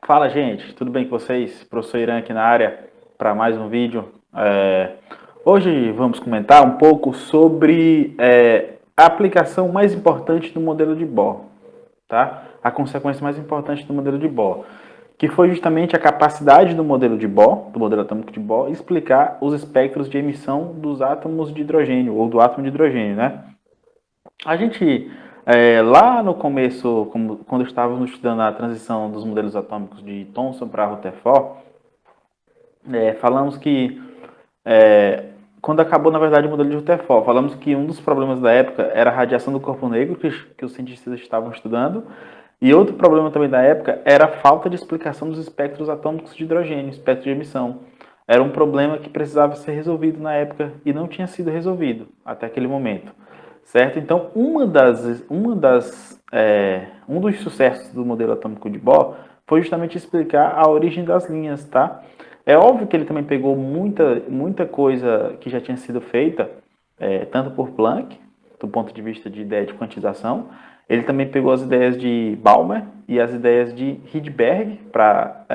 Fala, gente, tudo bem com vocês? Professor Irã aqui na área para mais um vídeo. Hoje vamos comentar um pouco sobre a aplicação mais importante do modelo de Bohr, tá? A consequência mais importante do modelo de Bohr, que foi justamente a capacidade do modelo de Bohr, do modelo atômico de Bohr, explicar os espectros de emissão dos átomos de hidrogênio, ou do átomo de hidrogênio, né? A gente, lá no começo, quando estávamos estudando a transição dos modelos atômicos de Thomson para Rutherford, falamos que, quando acabou, na verdade, o modelo de Rutherford, falamos que um dos problemas da época era a radiação do corpo negro, que os cientistas estavam estudando, e outro problema também da época era a falta de explicação dos espectros atômicos de hidrogênio, espectro de emissão. Era um problema que precisava ser resolvido na época e não tinha sido resolvido até aquele momento. Certo? Então, um dos sucessos do modelo atômico de Bohr foi justamente explicar a origem das linhas, tá? É óbvio que ele também pegou muita coisa que já tinha sido feita, tanto por Planck, do ponto de vista de ideia de quantização, ele também pegou as ideias de Balmer e as ideias de Rydberg para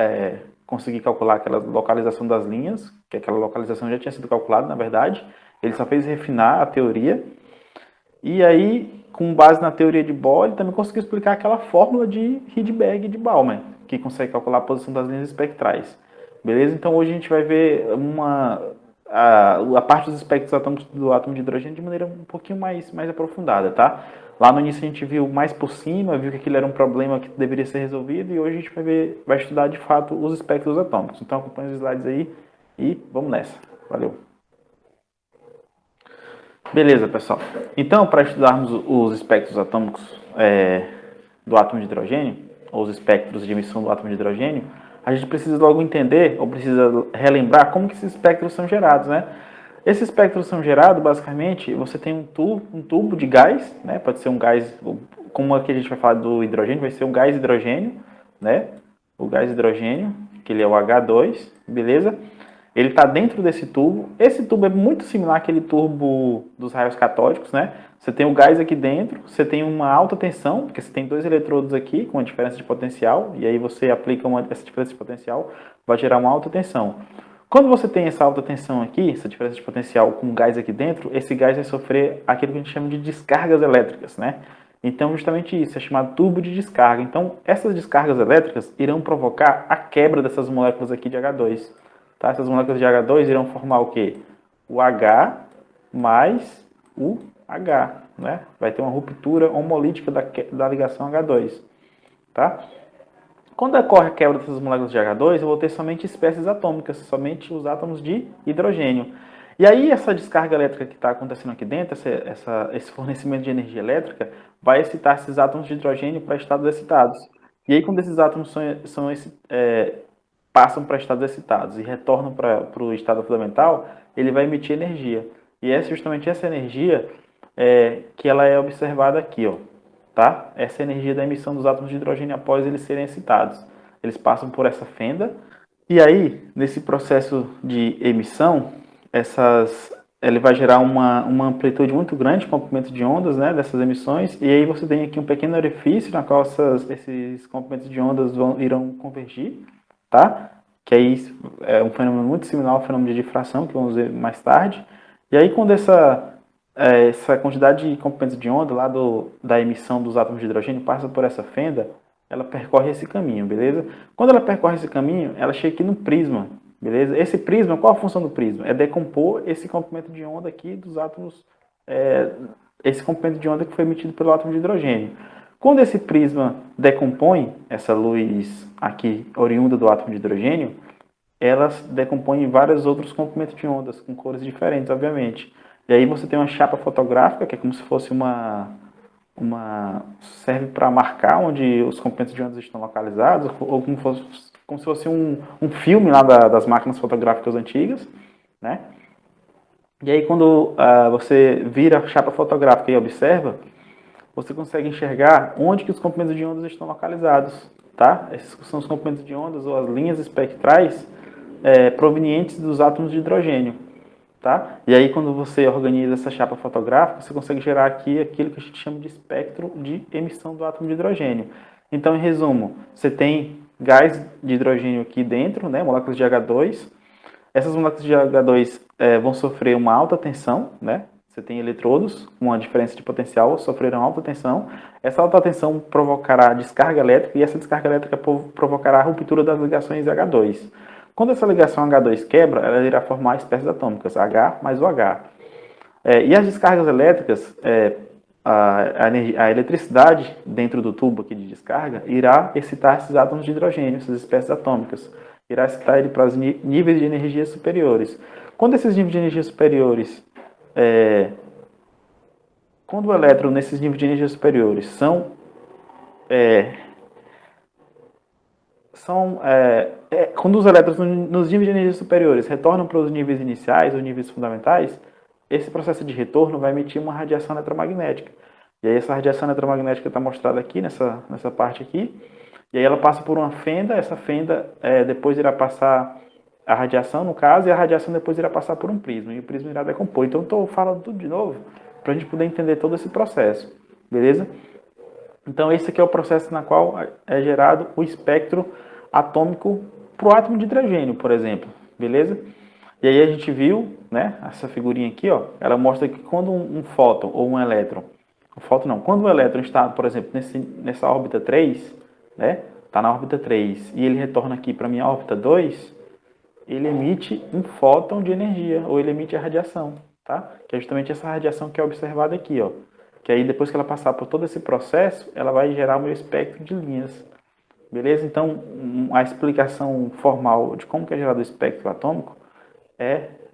conseguir calcular aquela localização das linhas, que aquela localização já tinha sido calculada, na verdade. Ele só fez refinar a teoria. E aí, com base na teoria de Bohr, ele também conseguiu explicar aquela fórmula de Rydberg e de Balmer, que consegue calcular a posição das linhas espectrais. Beleza? Então hoje a gente vai ver a parte dos espectros atômicos do átomo de hidrogênio de maneira um pouquinho mais aprofundada, tá? Lá no início a gente viu mais por cima, viu que aquilo era um problema que deveria ser resolvido, e hoje a gente vai estudar de fato os espectros atômicos. Então acompanha os slides aí e vamos nessa. Valeu! Beleza, pessoal. Então, para estudarmos os espectros atômicos do átomo de hidrogênio, ou os espectros de emissão do átomo de hidrogênio, a gente precisa logo entender, ou precisa relembrar, como que esses espectros são gerados, né? Esses espectros são gerados, basicamente, você tem um tubo de gás, né? Pode ser um gás, como aqui a gente vai falar do hidrogênio, vai ser um gás hidrogênio, né? O gás hidrogênio, que ele é o H2, beleza? Ele está dentro desse tubo. Esse tubo é muito similar àquele tubo dos raios catódicos, né? Você tem o gás aqui dentro, você tem uma alta tensão, porque você tem dois eletrodos aqui com uma diferença de potencial, e aí você aplica essa diferença de potencial, vai gerar uma alta tensão. Quando você tem essa alta tensão aqui, essa diferença de potencial com gás aqui dentro, esse gás vai sofrer aquilo que a gente chama de descargas elétricas, né? Então, justamente isso, é chamado tubo de descarga. Então, essas descargas elétricas irão provocar a quebra dessas moléculas aqui de H2. Tá? Essas moléculas de H2 irão formar o quê? O H mais o H. Né? Vai ter uma ruptura homolítica da ligação H2. Tá? Quando ocorre a quebra dessas moléculas de H2, eu vou ter somente espécies atômicas, somente os átomos de hidrogênio. E aí essa descarga elétrica que está acontecendo aqui dentro, esse fornecimento de energia elétrica, vai excitar esses átomos de hidrogênio para estados excitados. E aí quando esses átomos passam para estados excitados e retornam para o estado fundamental, ele vai emitir energia. E é justamente essa energia que ela é observada aqui, ó, tá? Essa energia da emissão dos átomos de hidrogênio após eles serem excitados. Eles passam por essa fenda e aí, nesse processo de emissão, ele vai gerar uma amplitude muito grande, comprimento de ondas, né, dessas emissões, e aí você tem aqui um pequeno orifício na qual esses comprimentos de ondas irão convergir, tá? Que aí é um fenômeno muito similar ao fenômeno de difração, que vamos ver mais tarde. E aí, quando essa quantidade de comprimentos de onda lá da emissão dos átomos de hidrogênio passa por essa fenda, ela percorre esse caminho, beleza? Quando ela percorre esse caminho, ela chega aqui no prisma, beleza? Esse prisma, qual a função do prisma? É decompor esse comprimento de onda aqui dos átomos, esse comprimento de onda que foi emitido pelo átomo de hidrogênio. Quando esse prisma decompõe essa luz aqui oriunda do átomo de hidrogênio, elas decompõem em vários outros comprimentos de ondas, com cores diferentes, obviamente. E aí você tem uma chapa fotográfica, que é como se fosse serve para marcar onde os comprimentos de ondas estão localizados, ou como se fosse um filme lá das máquinas fotográficas antigas, né? E aí quando você vira a chapa fotográfica e observa, você consegue enxergar onde que os comprimentos de ondas estão localizados, tá? Esses são os comprimentos de ondas ou as linhas espectrais provenientes dos átomos de hidrogênio, tá? E aí quando você organiza essa chapa fotográfica, você consegue gerar aqui aquilo que a gente chama de espectro de emissão do átomo de hidrogênio. Então, em resumo, você tem gás de hidrogênio aqui dentro, né, moléculas de H2. Essas moléculas de H2 vão sofrer uma alta tensão, né? Você tem eletrodos com uma diferença de potencial, sofrerão alta tensão. Essa alta tensão provocará descarga elétrica e essa descarga elétrica provocará a ruptura das ligações H2. Quando essa ligação H2 quebra, ela irá formar espécies atômicas, H mais o H. E as descargas elétricas, a eletricidade dentro do tubo aqui de descarga irá excitar esses átomos de hidrogênio, essas espécies atômicas. Irá excitar ele para os níveis de energia superiores. Quando esses níveis de energia superiores, quando o elétron nesses níveis de energia superiores quando os elétrons nos níveis de energia superiores retornam para os níveis iniciais, os níveis fundamentais, esse processo de retorno vai emitir uma radiação eletromagnética. E aí essa radiação eletromagnética está mostrada aqui, nessa parte aqui. E aí ela passa por uma fenda, essa fenda depois irá passar a radiação, no caso, e a radiação depois irá passar por um prisma, e o prisma irá decompor. Então, estou falando tudo de novo, para a gente poder entender todo esse processo, beleza? Então, esse aqui é o processo na qual é gerado o espectro atômico para o átomo de hidrogênio, por exemplo, beleza? E aí a gente viu, né, essa figurinha aqui, ó, ela mostra que quando um fóton ou um elétron, quando o elétron está, por exemplo, nessa órbita 3, né, está na órbita 3, e ele retorna aqui para a minha órbita 2, ele emite um fóton de energia, ou ele emite a radiação, tá? Que é justamente essa radiação que é observada aqui, ó. Que aí depois que ela passar por todo esse processo, ela vai gerar o meu espectro de linhas. Beleza? Então, a explicação formal de como que é gerado o espectro atômico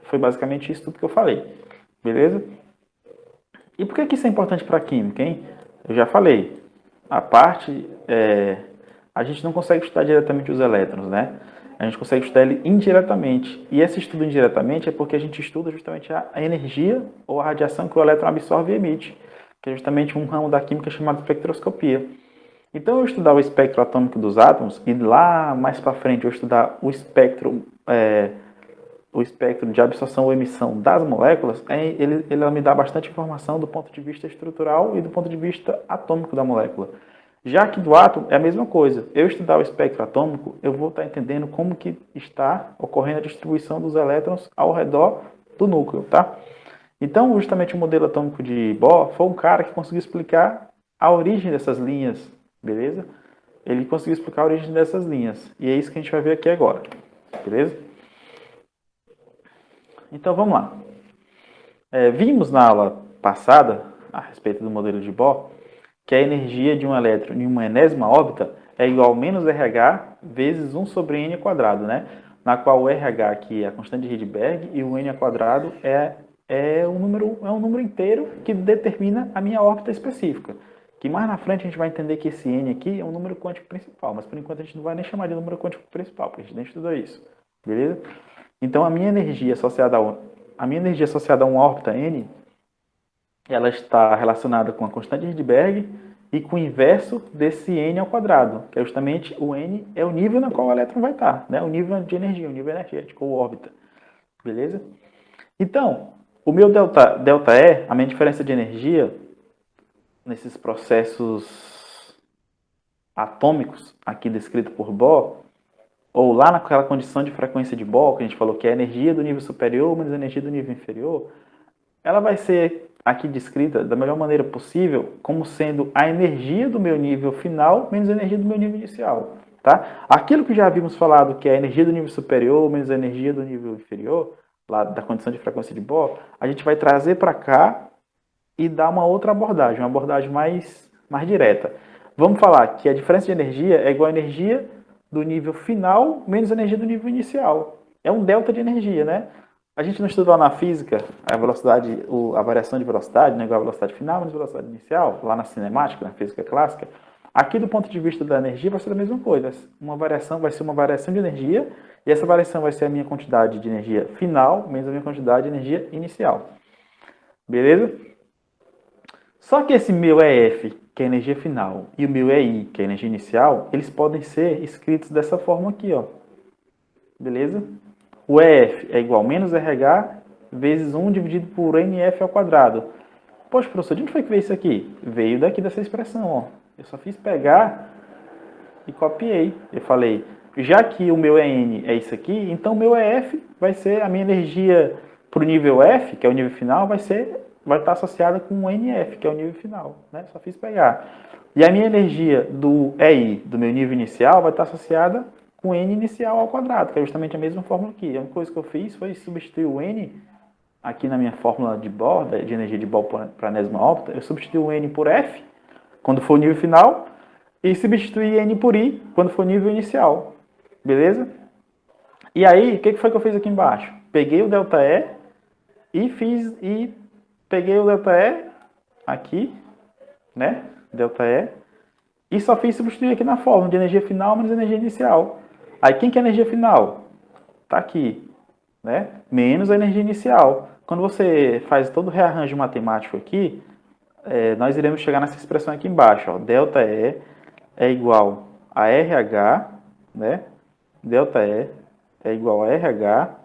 foi basicamente isso tudo que eu falei. Beleza? E por que isso é importante para a química, hein? Eu já falei. A gente não consegue estudar diretamente os elétrons, né? A gente consegue estudar ele indiretamente. E esse estudo indiretamente é porque a gente estuda justamente a energia ou a radiação que o elétron absorve e emite, que é justamente um ramo da química chamado espectroscopia. Então, eu estudar o espectro atômico dos átomos e lá mais para frente eu estudar o espectro de absorção ou emissão das moléculas, ele me dá bastante informação do ponto de vista estrutural e do ponto de vista atômico da molécula. Já que do átomo é a mesma coisa. Eu estudar o espectro atômico, eu vou estar entendendo como que está ocorrendo a distribuição dos elétrons ao redor do núcleo, tá? Então, justamente o modelo atômico de Bohr foi um cara que conseguiu explicar a origem dessas linhas, beleza? Ele conseguiu explicar a origem dessas linhas. E é isso que a gente vai ver aqui agora, beleza? Então, vamos lá. Vimos na aula passada, a respeito do modelo de Bohr, que a energia de um elétron em uma enésima órbita é igual a menos RH vezes 1 sobre n ao quadrado, né? Na qual o RH aqui é a constante de Rydberg e o n ao quadrado é um número inteiro que determina a minha órbita específica. Que mais na frente a gente vai entender que esse n aqui é um número quântico principal, mas por enquanto a gente não vai nem chamar de número quântico principal, porque a gente nem estudou isso, beleza? Então a minha energia associada a uma órbita n, ela está relacionada com a constante de Rydberg e com o inverso desse n ao quadrado, que é justamente o n é o nível no qual o elétron vai estar, né? O nível de energia, o nível energético, ou órbita, beleza? Então, o meu delta E, a minha diferença de energia nesses processos atômicos aqui descrito por Bohr, ou lá naquela condição de frequência de Bohr, que a gente falou que é a energia do nível superior menos a energia do nível inferior, ela vai ser aqui descrita da melhor maneira possível como sendo a energia do meu nível final menos a energia do meu nível inicial. Tá? Aquilo que já havíamos falado, que é a energia do nível superior menos a energia do nível inferior, lá da condição de frequência de Bohr, a gente vai trazer para cá e dar uma outra abordagem, uma abordagem mais direta. Vamos falar que a diferença de energia é igual à energia do nível final menos a energia do nível inicial. É um delta de energia, né? A gente não estudou na física a variação de velocidade, né, igual a velocidade final menos a velocidade inicial, lá na cinemática, na física clássica. Aqui, do ponto de vista da energia, vai ser a mesma coisa. Uma variação vai ser uma variação de energia, e essa variação vai ser a minha quantidade de energia final menos a minha quantidade de energia inicial. Beleza? Só que esse meu EF, que é a energia final, e o meu EI, que é a energia inicial, eles podem ser escritos dessa forma aqui, ó. Beleza? O EF é igual a menos RH vezes 1 dividido por NF ao quadrado. Poxa, professor, de onde foi que veio isso aqui? Veio daqui dessa expressão, ó. Eu só fiz pegar e copiei. Eu falei, já que o meu N é isso aqui, então o meu EF vai ser a minha energia para o nível F, que é o nível final, vai estar associada com o NF, que é o nível final, né? Só fiz pegar. E a minha energia do EI, do meu nível inicial, vai estar associada com N inicial ao quadrado, que é justamente a mesma fórmula aqui. A única coisa que eu fiz foi substituir o N aqui na minha fórmula de Bohr, de energia de Bohr para anésima órbita, eu substituí o N por F, quando for o nível final, e substituí N por I, quando for o nível inicial. Beleza? E aí, o que foi que eu fiz aqui embaixo? Peguei o ΔE e peguei o ΔE aqui, né? ΔE, e só fiz substituir aqui na fórmula de energia final menos energia inicial. Aí, quem que é a energia final? Tá aqui, né? Menos a energia inicial. Quando você faz todo o rearranjo matemático aqui, nós iremos chegar nessa expressão aqui embaixo. Ó. ΔE é igual a RH, né? ΔE é igual a RH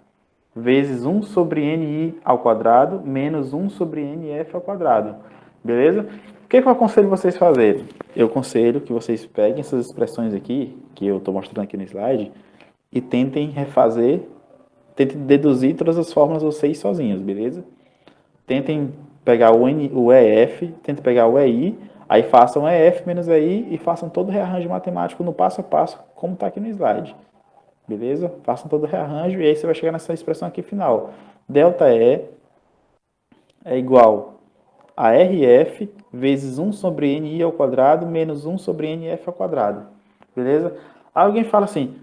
vezes 1 sobre NI ao quadrado menos 1 sobre NF ao quadrado. Beleza? O que eu aconselho vocês fazerem? Eu aconselho que vocês peguem essas expressões aqui, que eu estou mostrando aqui no slide, e tentem refazer, tentem deduzir todas as fórmulas vocês sozinhos, beleza? Tentem pegar o EF, tentem pegar o EI, aí façam EF menos EI e façam todo o rearranjo matemático no passo a passo, como está aqui no slide. Beleza? Façam todo o rearranjo e aí você vai chegar nessa expressão aqui final. ΔE é igual a RF vezes 1 sobre NI ao quadrado menos 1 sobre NF ao quadrado. Beleza? Alguém fala assim,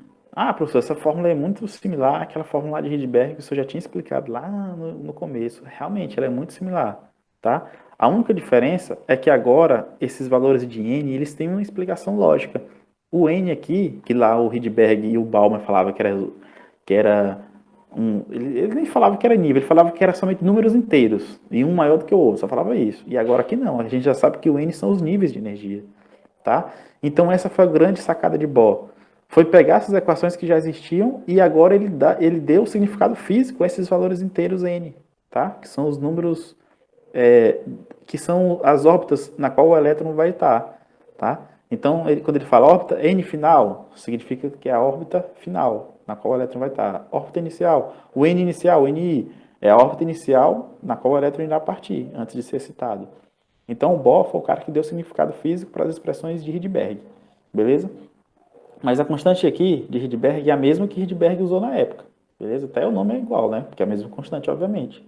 professor, essa fórmula é muito similar àquela fórmula lá de Rydberg que o senhor já tinha explicado lá no começo. Realmente, ela é muito similar, tá? A única diferença é que agora esses valores de N, eles têm uma explicação lógica. O N aqui, que lá o Rydberg e o Bauman falavam que era ele nem falava que era nível, ele falava que era somente números inteiros, e um maior do que o outro, só falava isso. E agora aqui não, a gente já sabe que o N são os níveis de energia, tá? Então essa foi a grande sacada de Bohr. Foi pegar essas equações que já existiam e agora ele deu o significado físico a esses valores inteiros N, tá? Que são os números, que são as órbitas na qual o elétron vai estar, tá? Então, quando ele fala órbita N final, significa que é a órbita final, na qual o elétron vai estar. Órbita inicial, o N inicial, o NI, é a órbita inicial na qual o elétron irá partir, antes de ser excitado. Então, o Bohr foi o cara que deu significado físico para as expressões de Rydberg, beleza? Mas a constante aqui de Rydberg é a mesma que Rydberg usou na época, beleza? Até o nome é igual, né? Porque é a mesma constante, obviamente.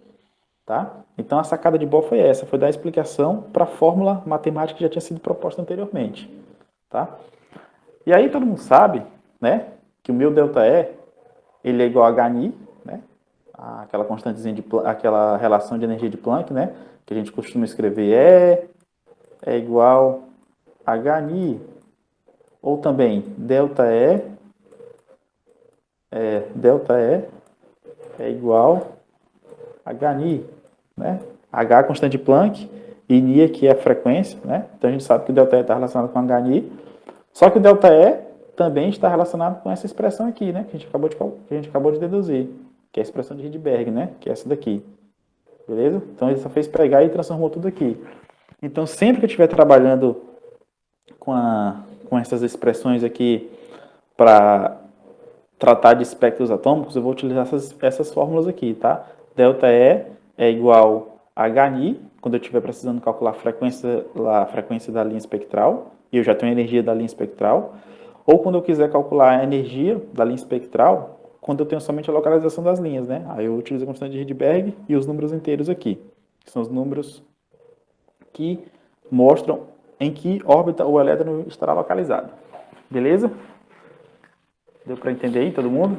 Tá? Então, a sacada de Bohr foi essa, foi dar a explicação para a fórmula matemática que já tinha sido proposta anteriormente. Tá? E aí todo mundo sabe, né, que o meu ΔE ele é igual a HNI, né, aquela constantezinha aquela relação de energia de Planck, né, que a gente costuma escrever é igual a HNI, ou também ΔE é igual a HNI, né? H é a constante de Planck e Ni aqui é a frequência, né? Então a gente sabe que o ΔE está relacionado com HNI. Só que o ΔE também está relacionado com essa expressão aqui, né? Que a gente acabou de deduzir, que é a expressão de Rydberg, né? Que é essa daqui. Beleza? Então ele só fez pegar e transformou tudo aqui. Então sempre que eu estiver trabalhando com essas expressões aqui para tratar de espectros atômicos, eu vou utilizar essas fórmulas aqui, tá? ΔE é igual a HNI, quando eu estiver precisando calcular a frequência da linha espectral, e eu já tenho a energia da linha espectral, ou quando eu quiser calcular a energia da linha espectral, quando eu tenho somente a localização das linhas, né? Aí eu utilizo a constante de Rydberg e os números inteiros aqui, que são os números que mostram em que órbita o elétron estará localizado. Beleza? Deu para entender aí, todo mundo?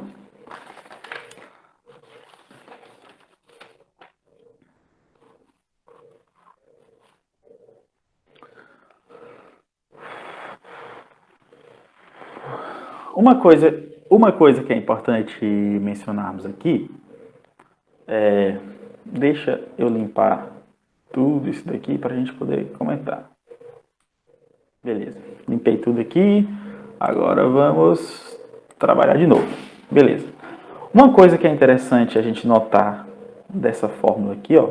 Uma coisa que é importante mencionarmos aqui deixa eu limpar tudo isso daqui para a gente poder comentar. Beleza, limpei tudo aqui, agora vamos trabalhar de novo. Beleza. Uma coisa que é interessante a gente notar dessa fórmula aqui, ó,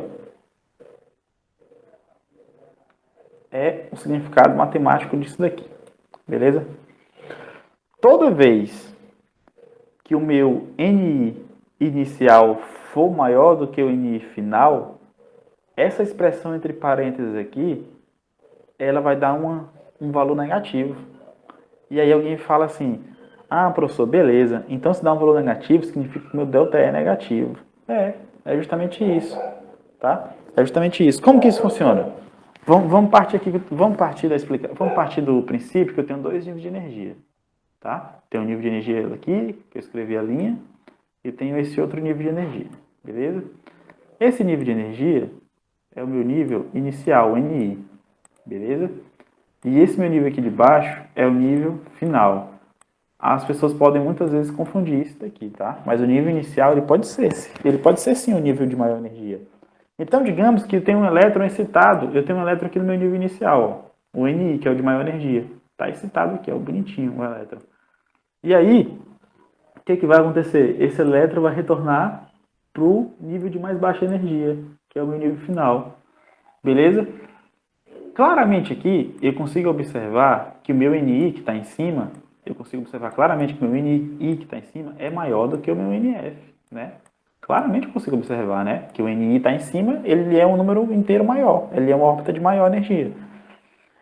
é o significado matemático disso daqui. Beleza? toda vez que o meu NI inicial for maior do que o NI final, essa expressão entre parênteses aqui, ela vai dar um valor negativo. E aí alguém fala assim, ah, professor, beleza, então se dá um valor negativo, significa que o meu delta é negativo. É justamente isso, tá? É justamente isso. Como que isso funciona? Vamos partir aqui, vamos partir do princípio que eu tenho dois níveis de energia, tá? Tem um nível de energia aqui, que eu escrevi a linha, e tenho esse outro nível de energia, beleza? Esse nível de energia é o meu nível inicial, o NI, beleza? E esse meu nível aqui de baixo é o nível final. As pessoas podem muitas vezes confundir isso daqui, tá? Mas o nível inicial ele pode ser sim o nível de maior energia. Então, digamos que eu tenho um elétron excitado, eu tenho um elétron aqui no meu nível inicial, ó, o NI, que é o de maior energia. Está excitado aqui, é o bonitinho, o elétron. E aí, o que vai acontecer? Esse elétron vai retornar para o nível de mais baixa energia, que é o meu nível final. Beleza? Claramente aqui, eu consigo observar que o meu NI que está em cima, eu consigo observar claramente que o meu NI que está em cima é maior do que o meu NF, né? Claramente eu consigo observar, né? Que o NI está em cima, ele é um número inteiro maior, ele é uma órbita de maior energia.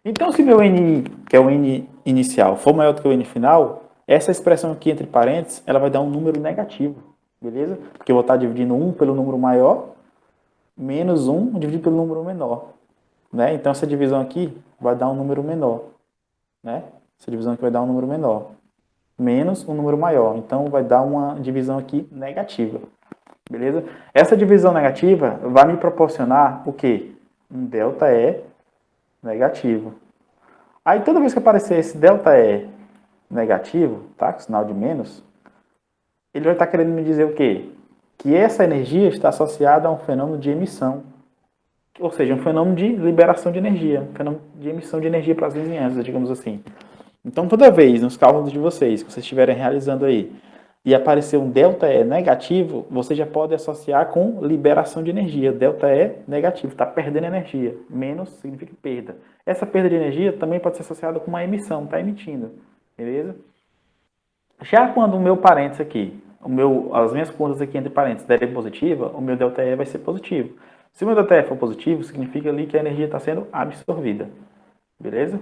Então, se meu NI, que é o N inicial, for maior do que o N final, essa expressão aqui entre parênteses, ela vai dar um número negativo, beleza? Porque eu vou estar dividindo 1 pelo número maior, menos 1 dividido pelo número menor. Né? Então, essa divisão aqui vai dar um número menor. Né? Essa divisão aqui vai dar um número menor. Menos um número maior. Então, vai dar uma divisão aqui negativa. Beleza? Essa divisão negativa vai me proporcionar o quê? Um ΔE negativo. Aí, toda vez que aparecer esse ΔE negativo, tá? Com sinal de menos, ele vai estar querendo me dizer o quê? Que essa energia está associada a um fenômeno de emissão. Ou seja, um fenômeno de liberação de energia, um fenômeno de emissão de energia para as vizinhanças, digamos assim. Então, toda vez nos cálculos de vocês, que vocês estiverem realizando aí, e aparecer um ΔE negativo, você já pode associar com liberação de energia. ΔE negativo, está perdendo energia. Menos significa perda. Essa perda de energia também pode ser associada com uma emissão, está emitindo. Beleza? Já quando o meu parênteses aqui, as minhas contas aqui entre parênteses derem positiva, o meu ΔE vai ser positivo. Se o meu ΔE for positivo, significa ali que a energia está sendo absorvida. Beleza?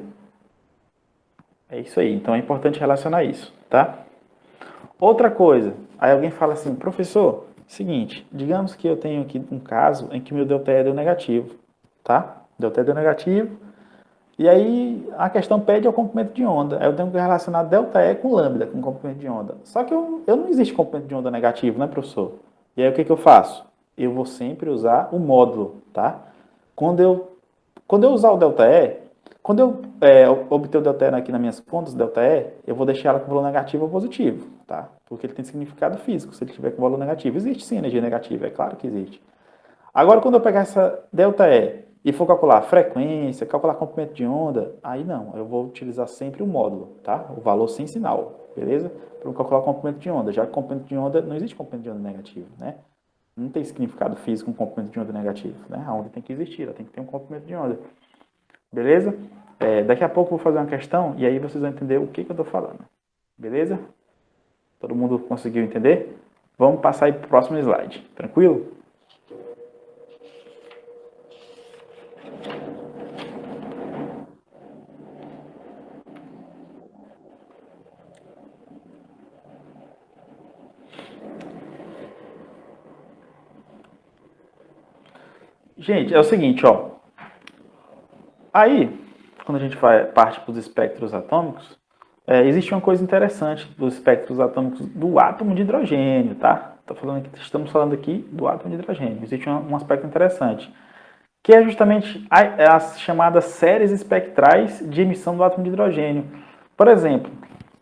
É isso aí. Então é importante relacionar isso, tá? Outra coisa. Aí alguém fala assim, professor, seguinte, digamos que eu tenho aqui um caso em que meu ΔE deu negativo, tá? ΔE deu negativo. E aí a questão pede ao comprimento de onda. Aí eu tenho que relacionar ΔE com lambda, com comprimento de onda. Só que eu não existe comprimento de onda negativo, né, professor? E aí o que eu faço? Eu vou sempre usar o módulo, tá? Quando eu usar o ΔE, quando eu obter o ΔE aqui nas minhas contas, ΔE, eu vou deixar ela com valor negativo ou positivo, tá? Porque ele tem significado físico, se ele tiver com valor negativo. Existe sim energia negativa, é claro que existe. Agora, quando eu pegar essa ΔE e for calcular a frequência, calcular comprimento de onda, aí não, eu vou utilizar sempre o módulo, tá? O valor sem sinal, beleza? Para calcular o comprimento de onda, já que comprimento de onda, não existe comprimento de onda negativo, né? Não tem significado físico um comprimento de onda negativo, né? A onda tem que existir, ela tem que ter um comprimento de onda. Beleza? Daqui a pouco eu vou fazer uma questão e aí vocês vão entender o que eu estou falando. Beleza? Todo mundo conseguiu entender? Vamos passar aí para o próximo slide. Tranquilo? Gente, é o seguinte, ó. Aí, quando a gente parte para os espectros atômicos, existe uma coisa interessante dos espectros atômicos do átomo de hidrogênio, tá? Estamos falando aqui do átomo de hidrogênio. Existe um aspecto interessante, que é justamente as chamadas séries espectrais de emissão do átomo de hidrogênio. Por exemplo,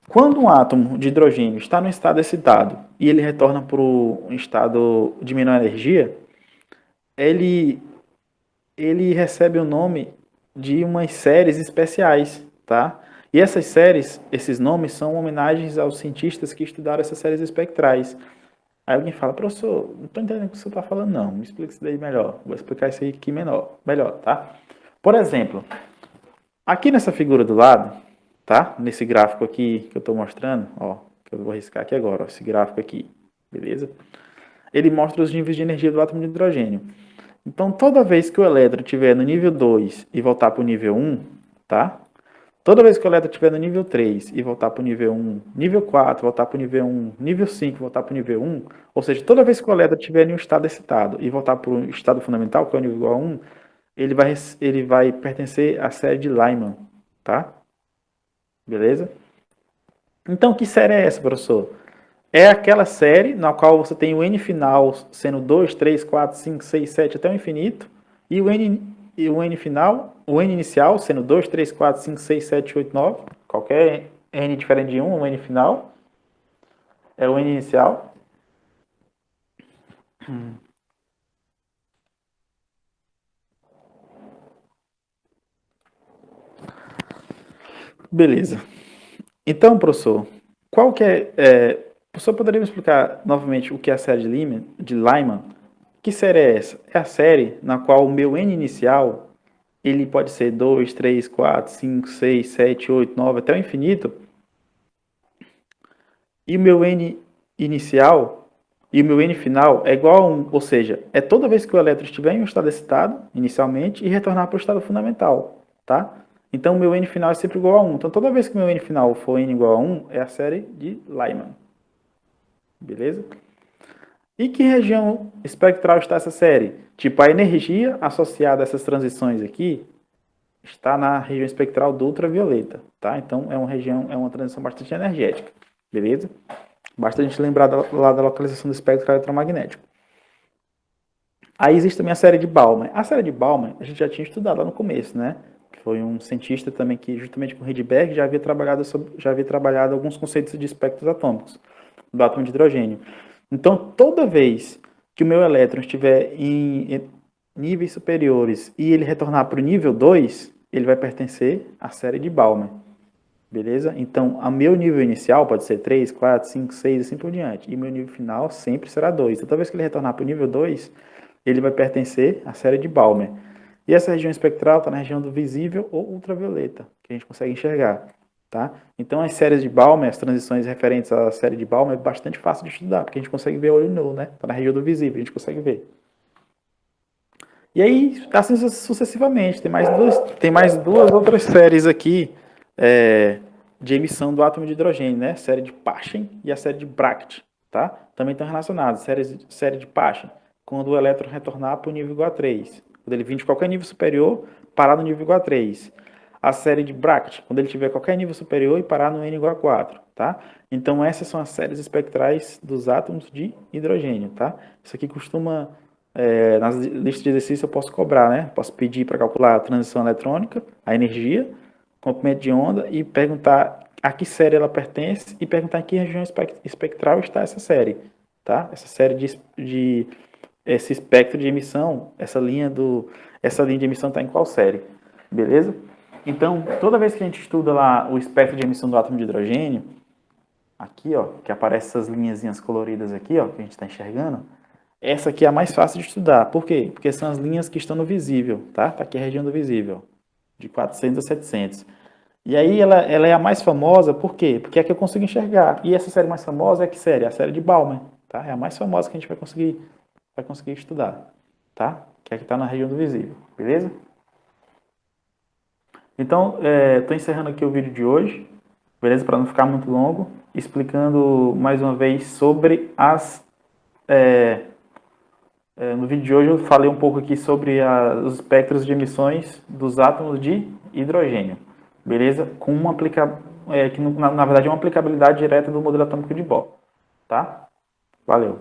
quando um átomo de hidrogênio está no estado excitado e ele retorna para um estado de menor energia, ele recebe o nome de umas séries especiais, tá? E essas séries, esses nomes são homenagens aos cientistas que estudaram essas séries espectrais. Aí alguém fala, professor, não estou entendendo o que você está falando não, me explica isso daí melhor. Vou explicar isso aí aqui melhor, tá? Por exemplo, aqui nessa figura do lado, tá? Nesse gráfico aqui que eu estou mostrando, ó, que eu vou riscar aqui agora, ó, esse gráfico aqui, beleza? Ele mostra os níveis de energia do átomo de hidrogênio. Então, toda vez que o elétron estiver no nível 2 e voltar para o nível 1, tá? Toda vez que o elétron estiver no nível 3 e voltar para o nível 1, nível 4, voltar para o nível 1, nível 5, voltar para o nível 1, ou seja, toda vez que o elétron estiver em um estado excitado e voltar para o estado fundamental, que é o nível igual a 1, ele vai pertencer à série de Lyman, tá? Beleza? Então, que série é essa, professor? É aquela série na qual você tem o N final sendo 2, 3, 4, 5, 6, 7 até o infinito, e o N final, o N inicial sendo 2, 3, 4, 5, 6, 7, 8, 9, qualquer N diferente de 1, o N final é o N inicial. Beleza. Então, professor, qual que o professor poderia me explicar novamente o que é a série de Lyman? Que série é essa? É a série na qual o meu N inicial ele pode ser 2, 3, 4, 5, 6, 7, 8, 9, até o infinito. E o meu N inicial e o meu N final é igual a 1. Ou seja, é toda vez que o elétron estiver em um estado excitado, inicialmente, e retornar para o estado fundamental. Tá? Então, o meu N final é sempre igual a 1. Então, toda vez que o meu N final for N igual a 1, é a série de Lyman. Beleza? E que região espectral está essa série? Tipo, a energia associada a essas transições aqui está na região espectral do ultravioleta, tá? Então, é uma transição bastante energética, beleza? Basta a gente lembrar lá da localização do espectro eletromagnético. Aí existe também a série de Balmer. A série de Balmer a gente já tinha estudado lá no começo, né? Foi um cientista também que, justamente com Rydberg, já havia trabalhado alguns conceitos de espectros atômicos do átomo de hidrogênio. Então, toda vez que o meu elétron estiver em níveis superiores e ele retornar para o nível 2, ele vai pertencer à série de Balmer. Beleza? Então, o meu nível inicial pode ser 3, 4, 5, 6 e assim por diante. E meu nível final sempre será 2. Então, toda vez que ele retornar para o nível 2, ele vai pertencer à série de Balmer. E essa região espectral está na região do visível ou ultravioleta, que a gente consegue enxergar. Tá? Então, as séries de Balmer, as transições referentes à série de Balmer, é bastante fácil de estudar, porque a gente consegue ver a olho nu, né? Está na região do visível, a gente consegue ver. E aí, assim sucessivamente, tem mais duas outras séries aqui de emissão do átomo de hidrogênio, né? Série de Paschen e a série de Bracht, tá? Também estão relacionadas. Série de Paschen, quando o elétron retornar para o nível igual a 3. Quando ele vir de qualquer nível superior, parar no nível igual a 3. A série de Bracht, quando ele tiver qualquer nível superior e parar no N igual a 4, tá? Então, essas são as séries espectrais dos átomos de hidrogênio, tá? Isso aqui costuma... nas listas de exercício eu posso cobrar, né? Posso pedir para calcular a transição eletrônica, a energia, comprimento de onda e perguntar a que série ela pertence e perguntar em que região espectral está essa série, tá? Essa série esse espectro de emissão, essa linha de emissão está em qual série, beleza? Então, toda vez que a gente estuda lá o espectro de emissão do átomo de hidrogênio, aqui, ó, que aparecem essas linhazinhas coloridas aqui, ó, que a gente está enxergando, essa aqui é a mais fácil de estudar. Por quê? Porque são as linhas que estão no visível, tá? Tá aqui a região do visível, de 400 a 700. E aí ela é a mais famosa, por quê? Porque é a que eu consigo enxergar. E essa série mais famosa é que série? A série de Balmer, tá? É a mais famosa que a gente vai conseguir estudar, tá? Que é a que está na região do visível, beleza? Então, estou encerrando aqui o vídeo de hoje, beleza? Para não ficar muito longo, explicando mais uma vez sobre no vídeo de hoje eu falei um pouco aqui sobre os espectros de emissões dos átomos de hidrogênio, beleza? Com que na verdade é uma aplicabilidade direta do modelo atômico de Bohr, tá? Valeu!